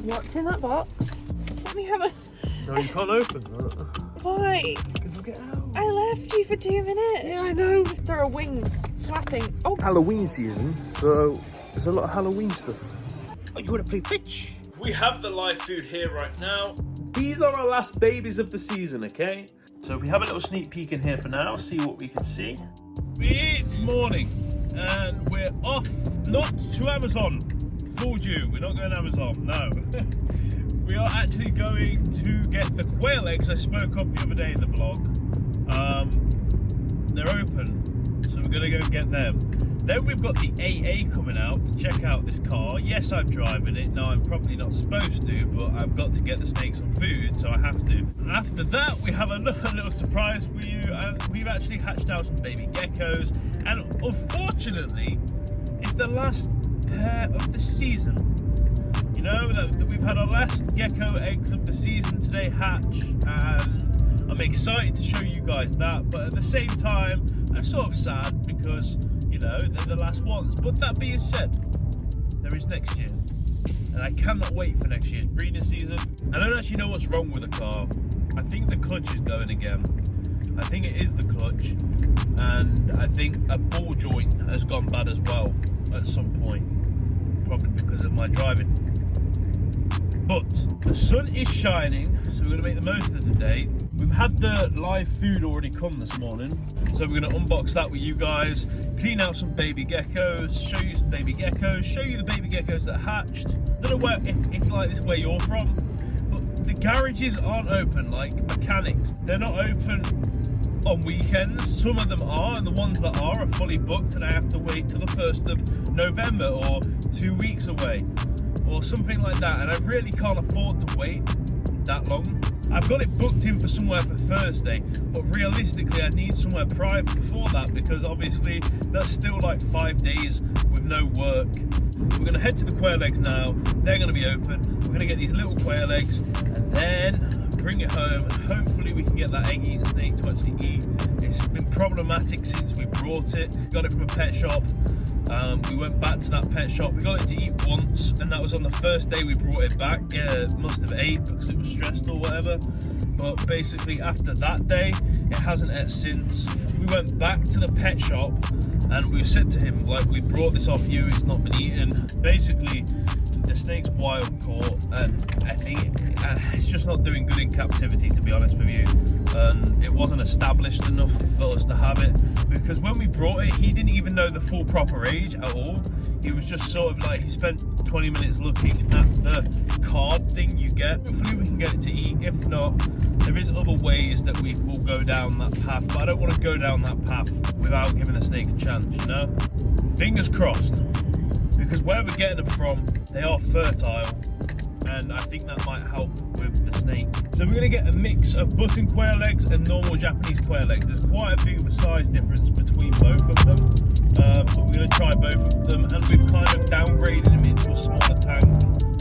What's in that box? Let me have a... No, you can't open that. Why? Because it'll get out. I left you for 2 minutes. Yeah, I know. There are wings flapping. Oh, Halloween season, so there's a lot of Halloween stuff. Oh, you want to play fetch? We have the live food here right now. These are our last babies of the season, okay? So if we have a little sneak peek in here for now, see what we can see. It's morning and we're off, not to Amazon. Fooled you, we're not going to Amazon, no. We are actually going to get the quail eggs I spoke of the other day in the vlog. They're open, so we're going to go get them. Then we've got the AA coming out to check out this car. Yes, I'm driving it. No, I'm probably not supposed to, but I've got to get the snakes some food, so I have to. After that, we have another little surprise for you, and we've actually hatched out some baby geckos. And unfortunately, it's the last pair of the season. You know, that we've had our last gecko eggs of the season today hatch, and I'm excited to show you guys that, but at the same time, I'm sort of sad because, you know, they're the last ones. But that being said, there is next year, and I cannot wait for next year's breeding season. I don't actually know what's wrong with the car. I think the clutch is going again. I think it is the clutch, and I think a ball joint has gone bad as well at some point, probably because of my driving. But the sun is shining, so we're going to make the most of the day. We've had the live food already come this morning, so we're going to unbox that with you guys, clean out some baby geckos, show you some baby geckos, show you the baby geckos that hatched. I don't know if it's like this where you're from, but the garages aren't open, like mechanics. They're not open on weekends. Some of them are, and the ones that are fully booked, and I have to wait till the 1st of November or 2 weeks away or something like that, and I really can't afford to wait that long. I've got it booked in for somewhere for Thursday, but realistically I need somewhere private before that, because obviously that's still like 5 days with no work. We're going to head to the quail eggs now. They're going to be open. We're going to get these little quail eggs and then bring it home. Hopefully we can get that egg-eating snake to actually eat. It's been problematic since we brought it. Got it from a pet shop. We went back to that pet shop. We got it to eat once, and that was on the first day we brought it back. Yeah, it must have ate because it was stressed or whatever. But basically after that day, it hasn't ate since. We went back to the pet shop and we said to him, like, we brought this off you, it's not been eaten. Basically, the snake's wild caught, and I think it's just not doing good in captivity, to be honest with you. And it wasn't established enough for us to have it, because when we brought it, he didn't even know the full proper age at all. He was just sort of like, he spent 20 minutes looking at the card thing you get. Hopefully we can get it to eat. If not, there is other ways that we will go down that path, but I don't want to go down that path without giving the snake a chance, you know? Fingers crossed, because where we're getting them from, they are fertile, and I think that might help with the snake. So we're going to get a mix of button quail eggs and normal Japanese quail eggs. There's quite a big of a size difference between both of them, but we're going to try both of them, and we've kind of downgraded them into a smaller tank,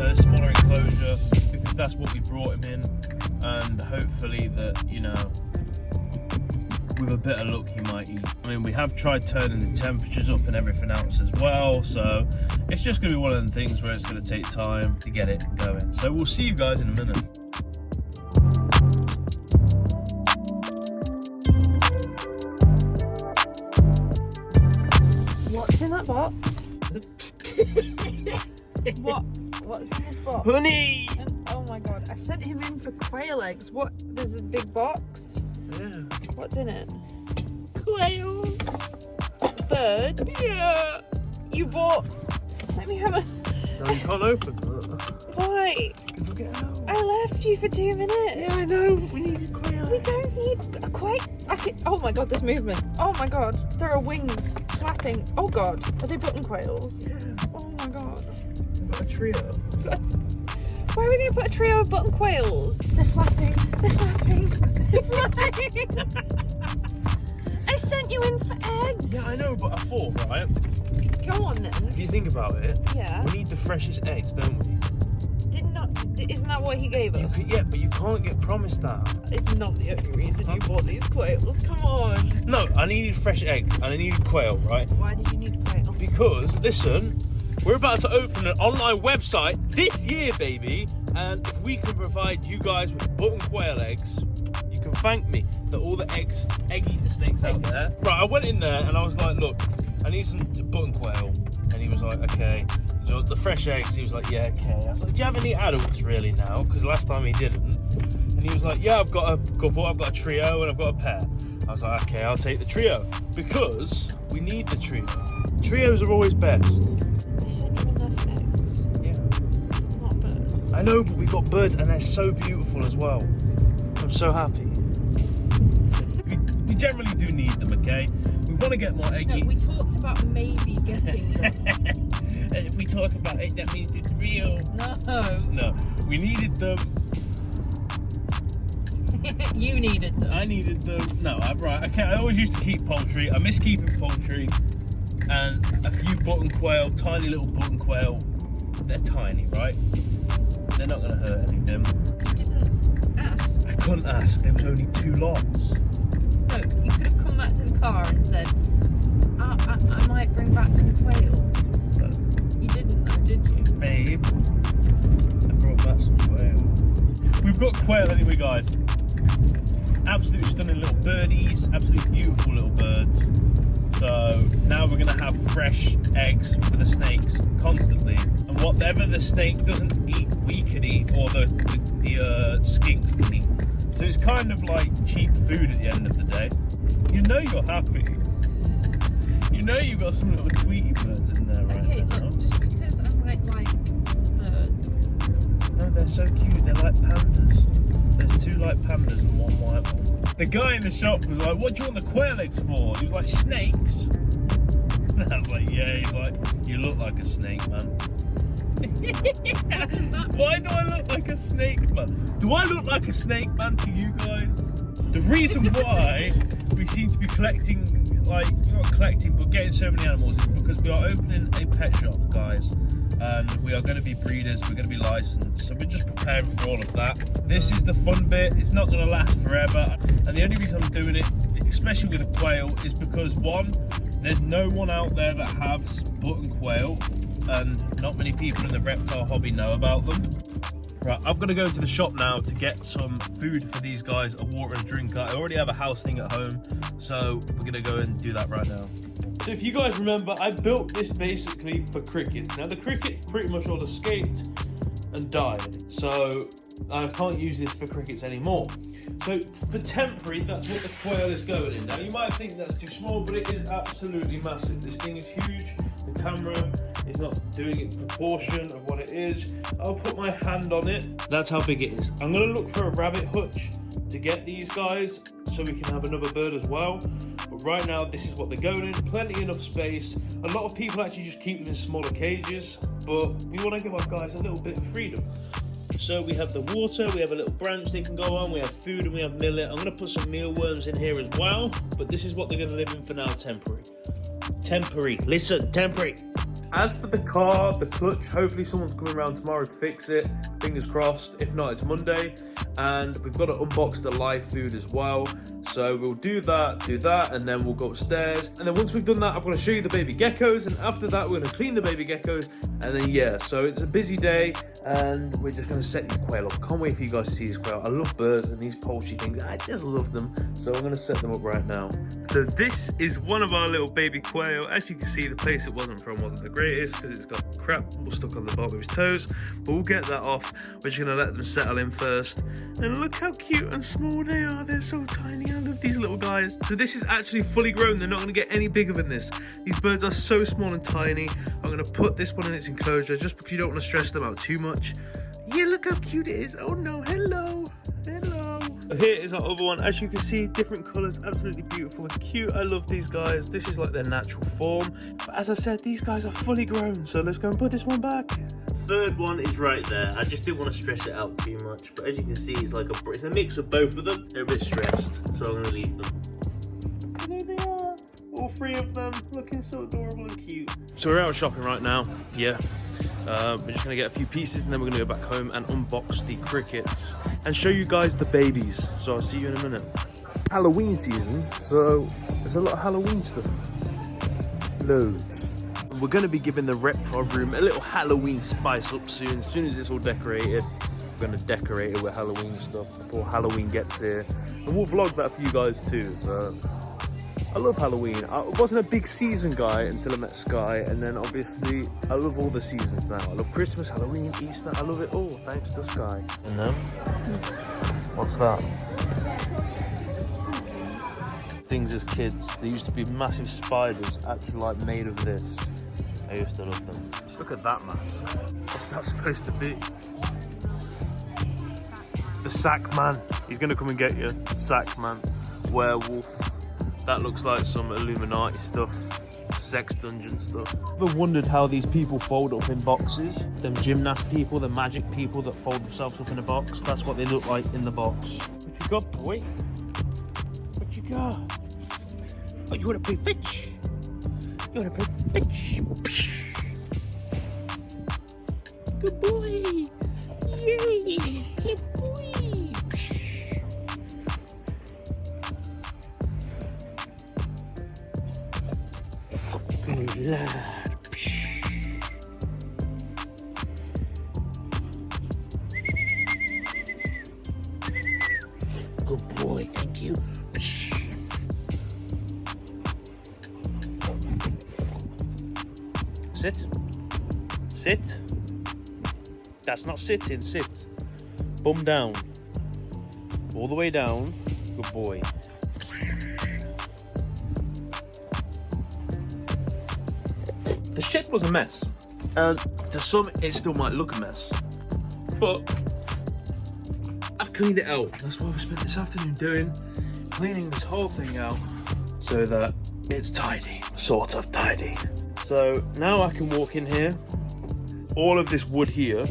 a smaller enclosure, because that's what we brought him in, and hopefully that, you know, with a bit of luck he might eat. I mean, we have tried turning the temperatures up and everything else as well, so it's just going to be one of them things where it's going to take time to get it going. So we'll see you guys in a minute. what's in that box? What's in this box? Honey! Oh my god, I sent him in for quail eggs. What? There's a big box? Yeah. What's in it? Quails! Birds? Yeah! You bought... Let me have a... No, you can't open that. Why? Because it'll get out. I left you for 2 minutes. Yeah, I know. We need a quail. We don't need a quail. Oh my god, there's movement. Oh my god, there are wings flapping. Oh god, are they button quails? Yeah. Oh my god. We've got a trio. Where are we going to put a trio of button quails? They're flapping. They're flapping. They're flapping. I sent you in for eggs. Yeah, I know, but I thought, right? Go on then. If you think about it, Yeah. we need the freshest eggs, don't we? Isn't that what he gave us? Yeah, but you can't get promised that. It's not the only reason you bought these quails. Come on. No, I needed fresh eggs and I needed quail, right? Why did you need quail? Because, listen, we're about to open an online website this year, baby. And if we can provide you guys with button quail eggs, you can thank me that all the egg-eating snakes out there. Right, I went in there and I was like, look, I need some button quail. And he was like, okay. So the fresh eggs, he was like, yeah, okay. I was like, do you have any adults really now? Because last time he didn't. And he was like, yeah, I've got a couple, I've got a trio and I've got a pair. I was like, okay, I'll take the trio. Because we need the trio. Trios are always best. They sent you enough eggs. Yeah. Not birds. I know, but we got birds and they're so beautiful as well. I'm so happy. We generally do need them, okay? We want to get more eggy. No, we talked about maybe getting them. If we talk about it, that means it's real. No. No, we needed them. You needed them. I needed them. No, right. Okay, I always used to keep poultry. I miss keeping poultry. And a few button quail, tiny little button quail. They're tiny, right? They're not going to hurt any of them. You didn't ask. I couldn't ask. There was only 2 lots. No, you could have come back to the car and said, I might bring back some quail. You didn't though, did you? Babe, I brought back some quail. We've got quail anyway, guys. Absolutely stunning little birdies, absolutely beautiful little birds. So now we're going to have fresh eggs for the snakes constantly. And whatever the snake doesn't eat, we can eat, or the skinks can eat. So it's kind of like cheap food at the end of the day. You know you're happy. You know you've got some little Tweety birds in there right Okay, now. look, just because I might like birds. No, they're so cute. They're like pandas. There's 2 like pandas and 1 white one. The guy in the shop was like, what do you want the quail eggs for? He was like, snakes. And I was like, yeah. He's like, you look like a snake, man. Why do I look like a snake, man? Do I look like a snake, man, to you guys? The reason why we seem to be collecting, like, not collecting, but getting so many animals is because we are opening a pet shop, guys. And we are going to be breeders, we're going to be licensed, so we're just preparing for all of that. This is the fun bit, it's not going to last forever. And the only reason I'm doing it, especially with a quail, is because 1, there's no one out there that has button quail, and not many people in the reptile hobby know about them. Right, I've got to go to the shop now to get some food for these guys, a water and drink. I already have a house thing at home, so we're going to go and do that right now. So if you guys remember, I built this basically for crickets. Now the crickets pretty much all escaped and died, so I can't use this for crickets anymore. So for temporary, that's what the quail is going in. Now you might think that's too small, but it is absolutely massive. This thing is huge. The camera is not doing it in proportion of what it is. I'll put my hand on it. That's how big it is. I'm going to look for a rabbit hutch to get these guys so we can have another bird as well. But right now, this is what they're going in. Plenty enough space. A lot of people actually just keep them in smaller cages, but we want to give our guys a little bit of freedom. So we have the water, we have a little branch they can go on, we have food and we have millet. I'm going to put some mealworms in here as well, but this is what they're going to live in for now, temporary. Temporary. Listen, temporary. As for the car, the clutch, hopefully someone's coming around tomorrow to fix it. Fingers crossed. If not, it's Monday. And we've got to unbox the live food as well. So we'll do that, and then we'll go upstairs. And then once we've done that, I'm going to show you the baby geckos. And after that, we're going to clean the baby geckos. And then, yeah, so it's a busy day. And we're just going to set these quail up. Can't wait for you guys to see these quail. I love birds and these poultry things. I just love them. So I'm going to set them up right now. So this is one of our little baby quail. As you can see, the place it wasn't from wasn't the greatest because it's got crap stuck on the bottom of his toes. But we'll get that off. We're just going to let them settle in first. And look how cute and small they are. They're so tiny. I love these little guys. So this is actually fully grown. They're not going to get any bigger than this. These birds are so small and tiny. I'm going to put this one in its enclosure just because you don't want to stress them out too much. Yeah, look how cute it is. Oh no, hello. Hello. Here is our other one. As you can see, different colours, absolutely beautiful and cute. I love these guys. This is like their natural form. But as I said, these guys are fully grown. So let's go and put this one back. Third one is right there. I just didn't want to stress it out too much. But as you can see, it's like it's a mix of both of them. They're a bit stressed, so I'm going to leave them. And there they are. All 3 of them looking so adorable and cute. So we're out shopping right now. Yeah. We're just going to get a few pieces and then we're going to go back home and unbox the crickets and show you guys the babies. So I'll see you in a minute. Halloween season, so there's a lot of Halloween stuff. Loads. we're going to be giving the reptile room a little Halloween spice up soon. As soon as it's all decorated, we're going to decorate it with Halloween stuff before Halloween gets here. And we'll vlog that for you guys too. So I love Halloween. I wasn't a big season guy until I met Sky, and then obviously I love all the seasons now. I love Christmas, Halloween, Easter, I love it all thanks to Sky. And then, what's that? Things as kids, there used to be massive spiders actually like made of this. I used to love them. Look at that mask. What's that supposed to be? The Sack Man. He's gonna come and get you. Sack Man. Werewolf. That looks like some Illuminati stuff. Sex dungeon stuff. Ever wondered how these people fold up in boxes? Them gymnast people, the magic people that fold themselves up in a box. That's what they look like in the box. What you got, boy? What you got? Oh, you wanna play fetch? You wanna play fetch? Good boy! Yay! Good boy! Good lad. Good boy, thank you. Sit. Sit. That's not sitting, sit. Bum down. All the way down. Good boy. The shed was a mess. And to some, it still might look a mess. But I've cleaned it out. That's what I've spent this afternoon doing. Cleaning this whole thing out so that it's tidy. Sort of tidy. So now I can walk in here. All of this wood here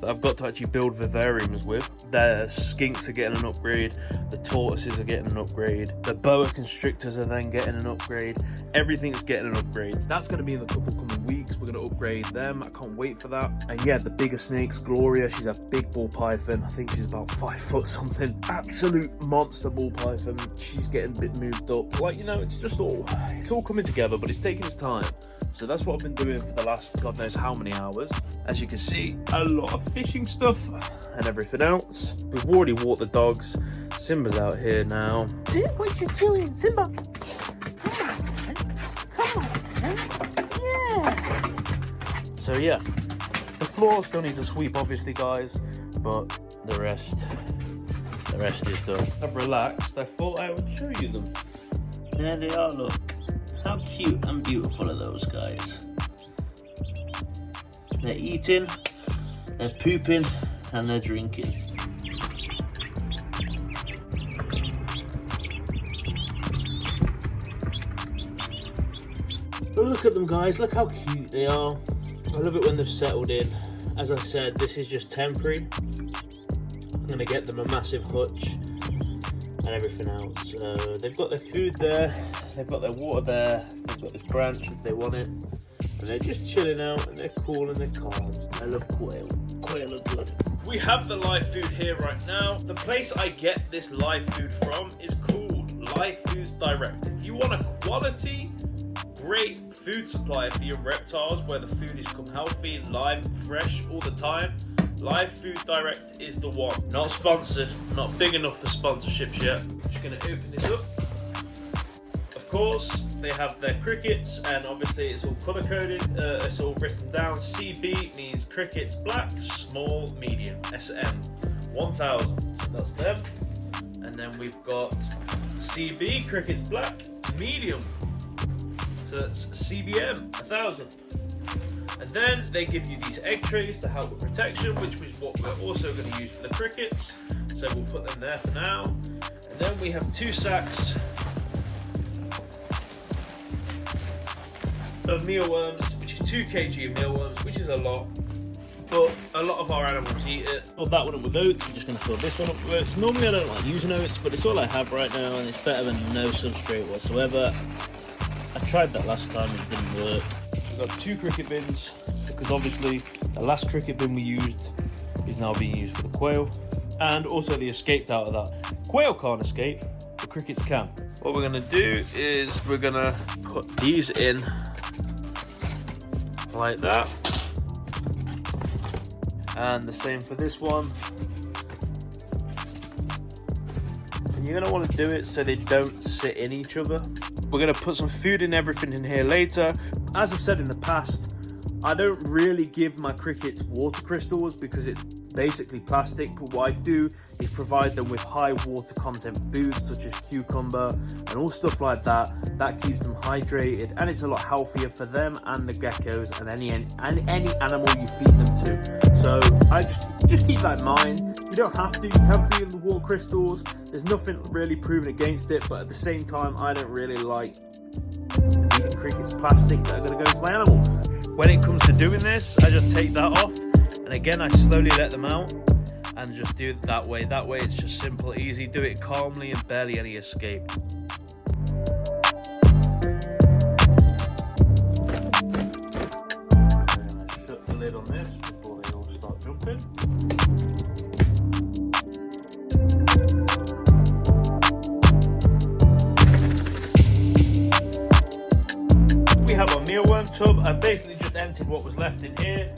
that I've got to actually build vivariums with. The skinks are getting an upgrade. The tortoises are getting an upgrade. The boa constrictors are then getting an upgrade. Everything's getting an upgrade. That's going to be in the couple coming weeks. We're going to upgrade them. I can't wait for that. And yeah, the bigger snakes, Gloria, she's a big ball python. I think she's about 5 foot something. Absolute monster ball python. She's getting a bit moved up. Like, you know, it's all coming together, but it's taking its time. So that's what I've been doing for the last God knows how many hours. As you can see, a lot of fishing stuff and everything else. We've already walked the dogs. Simba's out here now. What you doing, Simba? Come on, yeah. So yeah, the floor still needs a sweep, obviously, guys, but the rest is done. I've relaxed. I thought I would show you them. There they are. Look, how cute and beautiful are those guys? They're eating, they're pooping, and they're drinking. But look at them, guys, look how cute they are. I love it when they've settled in. As I said, this is just temporary. I'm going to get them a massive hutch and everything else. They've got their food there, they've got their water there, they've got this branch if they want it. And they're just chilling out and they're cool and they're calm. I love quail. Quail are good. We have the live food here right now. The place I get this live food from is called Live Foods Direct. If you want a quality, great food supply for your reptiles where the food is come healthy, live, fresh all the time, Live Food Direct is the one. Not sponsored, not big enough for sponsorships yet. Just gonna open this up. Of course, they have their crickets, and obviously it's all color coded. It's all written down. CB means crickets black, small, medium. SM 1000. That's them. And then we've got CB crickets black, medium. So that's CBM 1000. And then they give you these egg trays to help with protection, which is what we're also going to use for the crickets. So we'll put them there for now. And then we have 2 sacks of mealworms, which is 2 kg of mealworms, which is a lot. But a lot of our animals eat it. Fill that one up with oats. I'm just going to fill this one up with oats. Normally I don't like using oats, but it's all I have right now, and it's better than no substrate whatsoever. I tried that last time, it didn't work. We've got 2 cricket bins, because obviously the last cricket bin we used is now being used for the quail, and also the escaped out of that. Quail can't escape, the crickets can. What we're going to do is we're going to put these in like that. And the same for this one. And you're gonna want to do it so they don't sit in each other. We're gonna put some food and everything in here later. As I've said in the past, I don't really give my crickets water crystals because it's basically plastic, but what I do is provide them with high water content foods such as cucumber and all stuff like that. That keeps them hydrated, and it's a lot healthier for them and the geckos and any animal you feed them to. So I just keep that in mind. You don't have to, you can feed them the water crystals. There's nothing really proven against it, but at the same time I don't really like feeding crickets plastic that are going to go into my animal. When it comes to doing this, I just take that off, and again I slowly let them out and just do it that way. That way it's just simple, easy, do it calmly and barely any escape. Shut the lid on this before they all start jumping. We have our mealworm tub. I basically just emptied what was left in here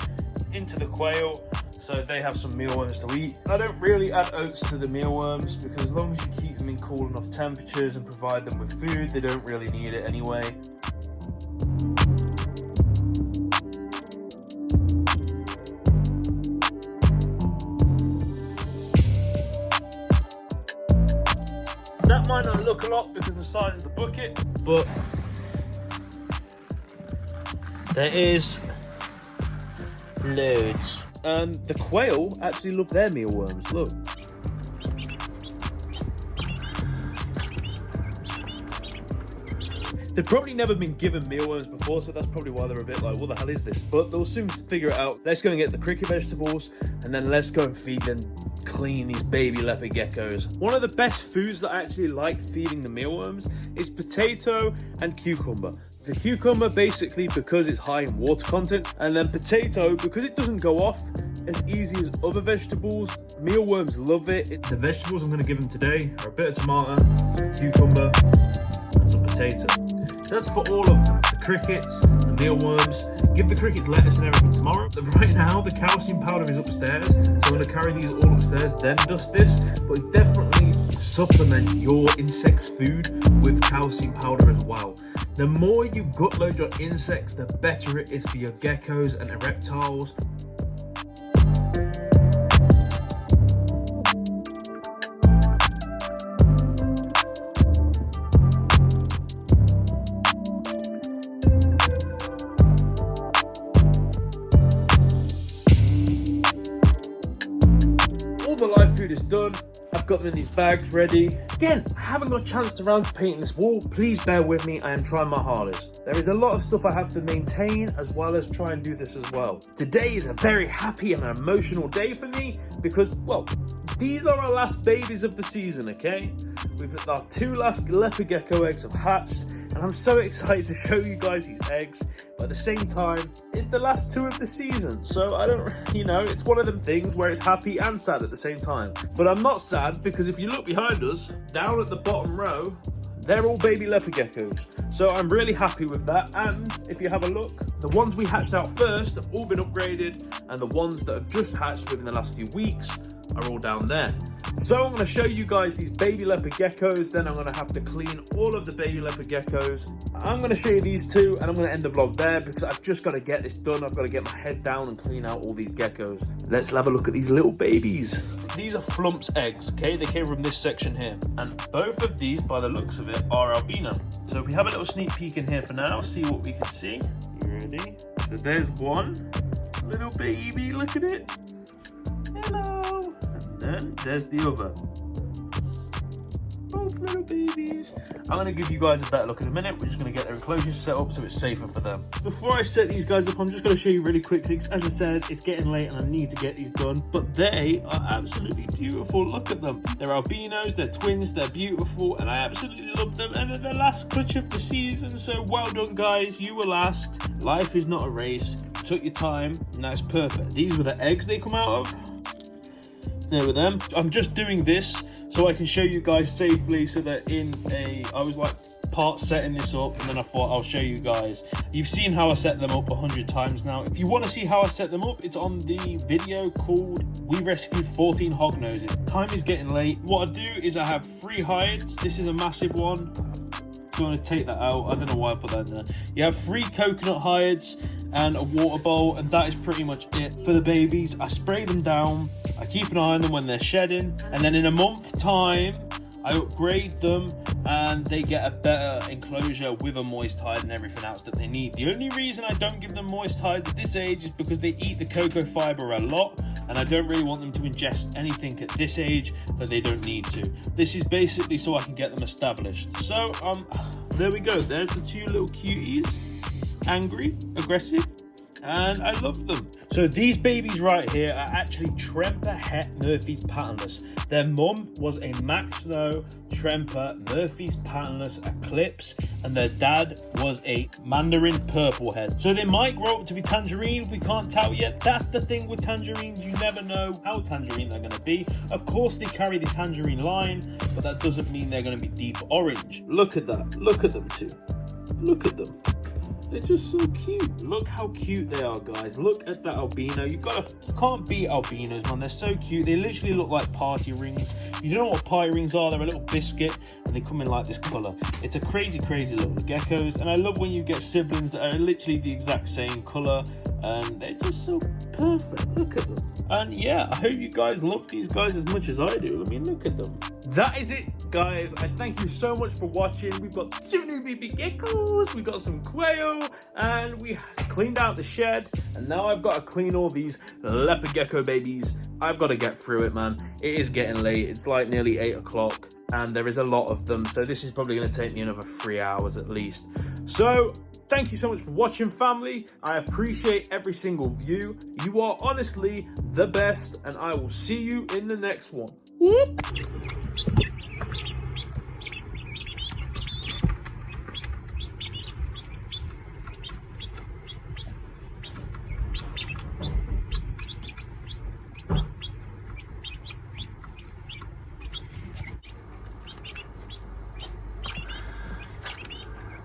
into the quail, so they have some mealworms to eat. I don't really add oats to the mealworms because as long as you keep them in cool enough temperatures and provide them with food, they don't really need it anyway. That might not look a lot because of the size of the bucket, but there is loads. And the quail actually love their mealworms, look. They've probably never been given mealworms before, so that's probably why they're a bit like, what the hell is this? But they'll soon figure it out. Let's go and get the cricket vegetables, and then let's go and feed them clean these baby leopard geckos. One of the best foods that I actually like feeding the mealworms is potato and cucumber. The cucumber basically because it's high in water content, and then potato because it doesn't go off as easy as other vegetables. Mealworms love it. The vegetables I'm going to give them today are a bit of tomato, some cucumber, and some potato. So that's for all of them. The crickets, the mealworms. Give the crickets lettuce and everything tomorrow. So right now the calcium powder is upstairs, so I'm going to carry these all upstairs, then dust this. But definitely supplement your insects' food with calcium powder as well. The more you gut load your insects, the better it is for your geckos and the reptiles. All the live food is done. I've got them in these bags ready. Again, I haven't got a chance to round to painting this wall. Please bear with me, I am trying my hardest. There is a lot of stuff I have to maintain as well as try and do this as well. Today is a very happy and emotional day for me because, well, these are our last babies of the season, okay? Our two last leopard gecko eggs have hatched, and I'm so excited to show you guys these eggs. But at the same time, it's the last two of the season, so I don't, it's one of them things where it's happy and sad at the same time. But I'm not sad because if you look behind us, down at the bottom row, they're all baby leopard geckos. So I'm really happy with that. And if you have a look, the ones we hatched out first have all been upgraded, and the ones that have just hatched within the last few weeks are all down there. So I'm going to show you guys these baby leopard geckos, then I'm going to have to clean all of the baby leopard geckos. I'm going to show you these two, and I'm going to end the vlog there because I've just got to get this done. I've got to get my head down and clean out all these geckos. Let's have a look at these little babies. These are Flump's eggs, okay? They came from this section here. And both of these, by the looks of it, are albino. So if we have a little sneak peek in here for now, see what we can see. You ready? So there's one little baby, look at it. Hello. And then there's the other. Both little babies. I'm going to give you guys a better look in a minute. We're just going to get their enclosures set up so it's safer for them. Before I set these guys up, I'm just going to show you really quickly. As I said, it's getting late and I need to get these done. But they are absolutely beautiful. Look at them. They're albinos, they're twins, they're beautiful, and I absolutely love them. And they're the last clutch of the season. So well done, guys. You were last. Life is not a race. You took your time, and that's perfect. These were the eggs they come out of. There with them. I'm just doing this so I can show you guys safely so that I was like part setting this up, and then I thought I'll show you guys. You've seen how I set them up 100 times now. If you want to see how I set them up, it's on the video called We Rescued 14 Hognoses. Time is getting late. What I do is I have 3 hides. This is a massive one. I'm going to take that out. I don't know why I put that in there. You have 3 coconut hides and a water bowl, and that is pretty much it for the babies. I spray them down. I keep an eye on them when they're shedding, and then in a month's time I upgrade them and they get a better enclosure with a moist hide and everything else that they need. The only reason I don't give them moist hides at this age is because they eat the cocoa fiber a lot, and I don't really want them to ingest anything at this age that they don't need to. This is basically so I can get them established. So there we go. There's the 2 little cuties. Angry, aggressive, and I love them. So these babies right here are actually Tremper Het Murphy's patternless. Their mum was a Max Snow Tremper Murphy's patternless Eclipse, and their dad was a Mandarin Purple Head. So they might grow up to be tangerine, we can't tell yet. That's the thing with tangerines, you never know how tangerine they're going to be. Of course they carry the tangerine line, but that doesn't mean they're going to be deep orange. Look at that, look at them too. Look at them. They're just so cute. Look how cute they are, guys. Look at that albino. You can't beat albinos, man. They're so cute. They literally look like party rings. You don't know what party rings are. They're a little biscuit, and they come in like this color. It's a crazy, crazy little geckos, and I love when you get siblings that are literally the exact same color, and they're just so perfect. Look at them. And yeah, I hope you guys love these guys as much as I do. I mean, look at them. That is it, guys. I thank you so much for watching. We've got 2 new baby geckos. We've got some quail, and we cleaned out the shed, and now I've got to clean all these leopard gecko babies. I've got to get through it, man. It is getting late. It's like nearly 8 o'clock, and there is a lot of them, so this is probably going to take me another 3 hours at least. So thank you so much for watching, family. I appreciate every single view. You are honestly the best, and I will see you in the next one. Whoop.